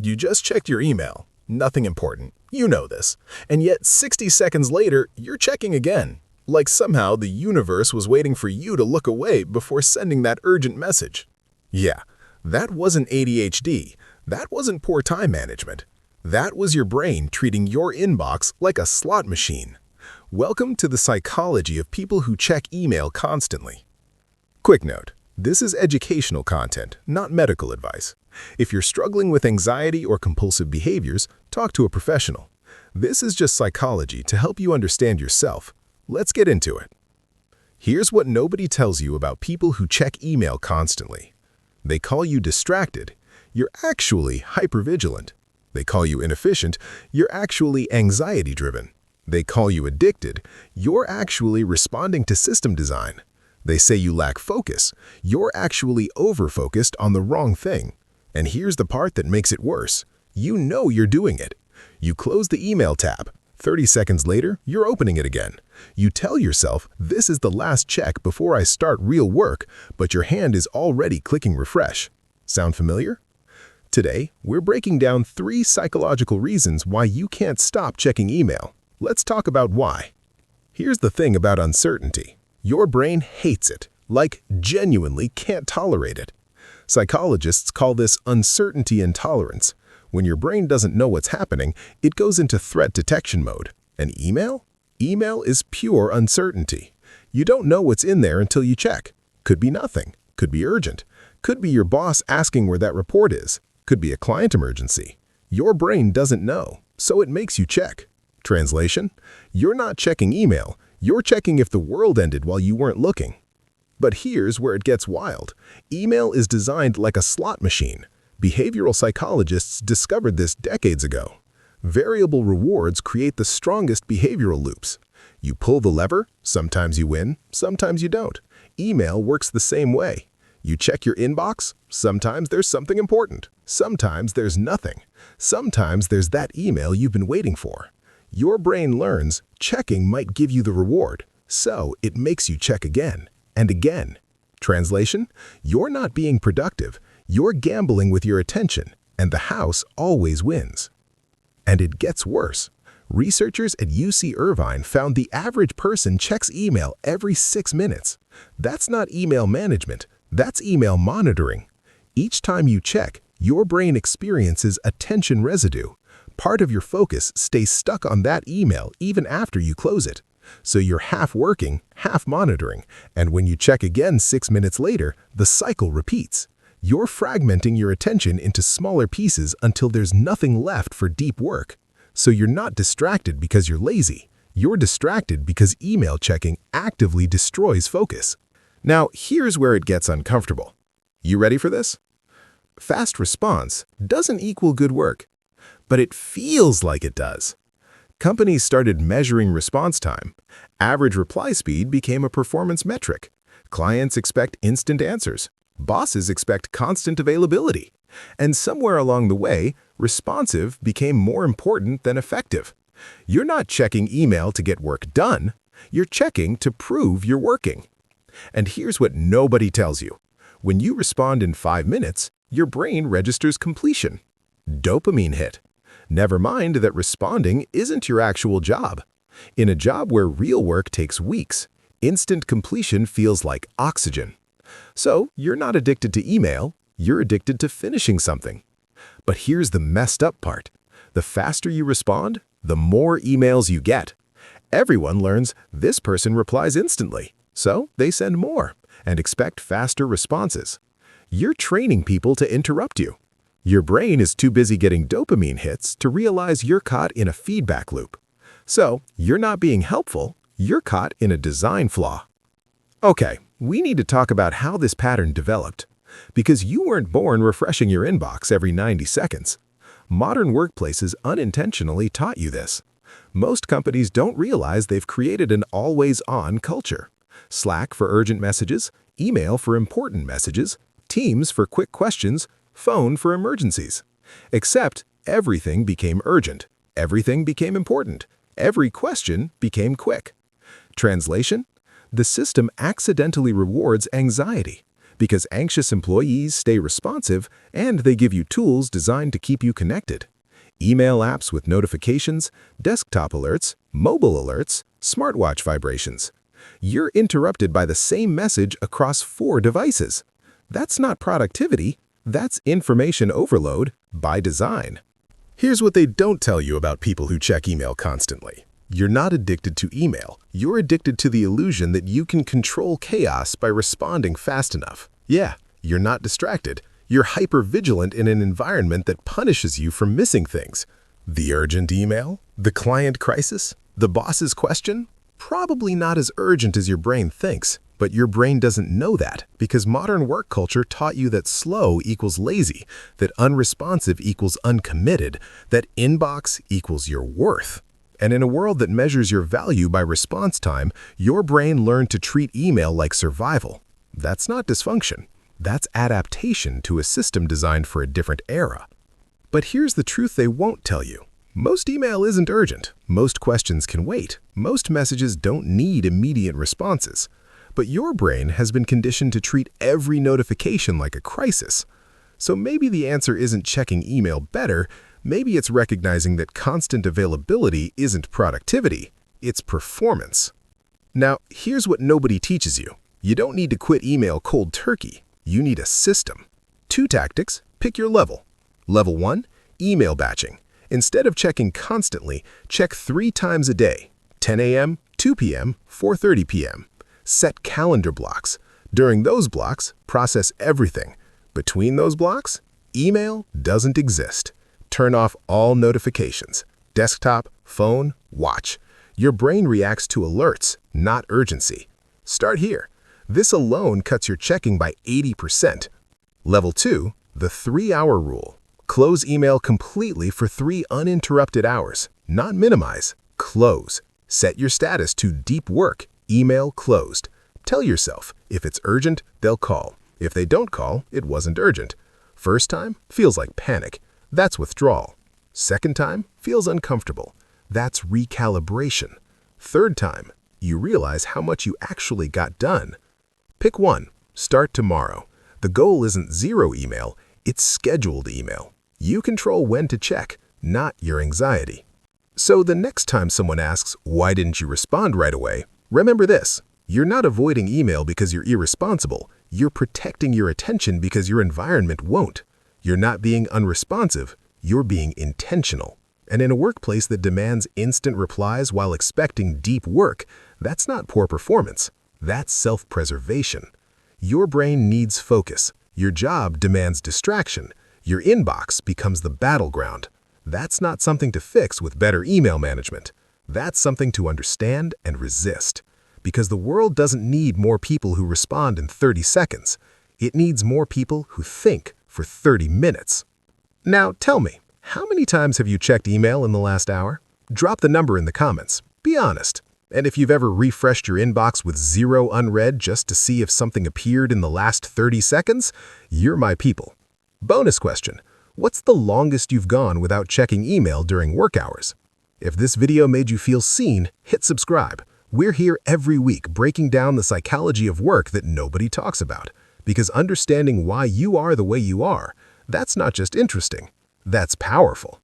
You just checked your email. Nothing important. You know this. And yet 60 seconds later, you're checking again. Like somehow the universe was waiting for you to look away before sending that urgent message. Yeah, that wasn't ADHD. That wasn't poor time management. That was your brain treating your inbox like a slot machine. Welcome to the psychology of people who check email constantly. Quick note, this is educational content, not medical advice. If you're struggling with anxiety or compulsive behaviors, talk to a professional. This is just psychology to help you understand yourself. Let's get into it. Here's what nobody tells you about people who check email constantly. They call you distracted. You're actually hypervigilant. They call you inefficient. You're actually anxiety-driven. They call you addicted. You're actually responding to system design. They say you lack focus. You're actually over-focused on the wrong thing. And here's the part that makes it worse. You know you're doing it. You close the email tab. 30 seconds later, you're opening it again. You tell yourself, this is the last check before I start real work, but your hand is already clicking refresh. Sound familiar? Today, we're breaking down 3 psychological reasons why you can't stop checking email. Let's talk about why. Here's the thing about uncertainty. Your brain hates it, like genuinely can't tolerate it. Psychologists call this uncertainty intolerance. When your brain doesn't know what's happening, it goes into threat detection mode. And email? Email is pure uncertainty. You don't know what's in there until you check. Could be nothing. Could be urgent. Could be your boss asking where that report is. Could be a client emergency. Your brain doesn't know, so it makes you check. Translation? You're not checking email. You're checking if the world ended while you weren't looking. But here's where it gets wild. Email is designed like a slot machine. Behavioral psychologists discovered this decades ago. Variable rewards create the strongest behavioral loops. You pull the lever, sometimes you win, sometimes you don't. Email works the same way. You check your inbox, sometimes there's something important. Sometimes there's nothing. Sometimes there's that email you've been waiting for. Your brain learns checking might give you the reward, so it makes you check again and again. Translation? You're not being productive. You're gambling with your attention, and the house always wins. And it gets worse. Researchers at UC Irvine found the average person checks email every 6 minutes. That's not email management. That's email monitoring. Each time you check, your brain experiences attention residue. Part of your focus stays stuck on that email even after you close it. So you're half working, half monitoring, and when you check again 6 minutes later, the cycle repeats. You're fragmenting your attention into smaller pieces until there's nothing left for deep work. So you're not distracted because you're lazy. You're distracted because email checking actively destroys focus. Now, here's where it gets uncomfortable. You ready for this? Fast response doesn't equal good work, but it feels like it does. Companies started measuring response time. Average reply speed became a performance metric. Clients expect instant answers. Bosses expect constant availability. And somewhere along the way, responsive became more important than effective. You're not checking email to get work done. You're checking to prove you're working. And here's what nobody tells you. When you respond in 5 minutes, your brain registers completion. Dopamine hit. Never mind that responding isn't your actual job. In a job where real work takes weeks, instant completion feels like oxygen. So you're not addicted to email, you're addicted to finishing something. But here's the messed up part. The faster you respond, the more emails you get. Everyone learns this person replies instantly, so they send more and expect faster responses. You're training people to interrupt you. Your brain is too busy getting dopamine hits to realize you're caught in a feedback loop. So you're not being helpful, you're caught in a design flaw. Okay, we need to talk about how this pattern developed. Because you weren't born refreshing your inbox every 90 seconds. Modern workplaces unintentionally taught you this. Most companies don't realize they've created an always-on culture. Slack for urgent messages, email for important messages, Teams for quick questions, phone for emergencies. Except everything became urgent, everything became important, every question became quick. Translation? The system accidentally rewards anxiety Because anxious employees stay responsive and they give you tools designed to keep you connected. Email apps with notifications, desktop alerts, mobile alerts, smartwatch vibrations. You're interrupted by the same message across 4 devices. That's not productivity, that's information overload by design. Here's what they don't tell you about people who check email constantly. You're not addicted to email. You're addicted to the illusion that you can control chaos by responding fast enough. Yeah, you're not distracted. You're hyper-vigilant in an environment that punishes you for missing things. The urgent email? The client crisis? The boss's question? Probably not as urgent as your brain thinks, but your brain doesn't know that because modern work culture taught you that slow equals lazy, that unresponsive equals uncommitted, that inbox equals your worth. And in a world that measures your value by response time, your brain learned to treat email like survival. That's not dysfunction. That's adaptation to a system designed for a different era. But here's the truth they won't tell you. Most email isn't urgent. Most questions can wait. Most messages don't need immediate responses. But your brain has been conditioned to treat every notification like a crisis. So maybe the answer isn't checking email better. Maybe it's recognizing that constant availability isn't productivity. It's performance. Now, here's what nobody teaches you. You don't need to quit email cold turkey. You need a system. 2 tactics, pick your level. Level 1, email batching. Instead of checking constantly, check 3 times a day, 10 a.m., 2 p.m., 4:30 p.m. Set calendar blocks. During those blocks, process everything. Between those blocks, email doesn't exist. Turn off all notifications. Desktop, phone, watch. Your brain reacts to alerts, not urgency. Start here. This alone cuts your checking by 80%. Level 2, the 3-hour rule. Close email completely for 3 uninterrupted hours. Not minimize, close. Set your status to deep work, email closed. Tell yourself, if it's urgent, they'll call. If they don't call, it wasn't urgent. First time, feels like panic. That's withdrawal. Second time, feels uncomfortable. That's recalibration. Third time, you realize how much you actually got done. Pick one. Start tomorrow. The goal isn't 0 email, it's scheduled email. You control when to check, not your anxiety. So the next time someone asks, why didn't you respond right away? Remember this. You're not avoiding email because you're irresponsible. You're protecting your attention because your environment won't. You're not being unresponsive. You're being intentional. And in a workplace that demands instant replies while expecting deep work, that's not poor performance. That's self-preservation. Your brain needs focus. Your job demands distraction. Your inbox becomes the battleground. That's not something to fix with better email management. That's something to understand and resist. Because the world doesn't need more people who respond in 30 seconds. It needs more people who think for 30 minutes. Now tell me, how many times have you checked email in the last hour? Drop the number in the comments. Be honest. And if you've ever refreshed your inbox with 0 unread just to see if something appeared in the last 30 seconds, you're my people. Bonus question. What's the longest you've gone without checking email during work hours? If this video made you feel seen, hit subscribe. We're here every week breaking down the psychology of work that nobody talks about. Because understanding why you are the way you are, that's not just interesting, that's powerful.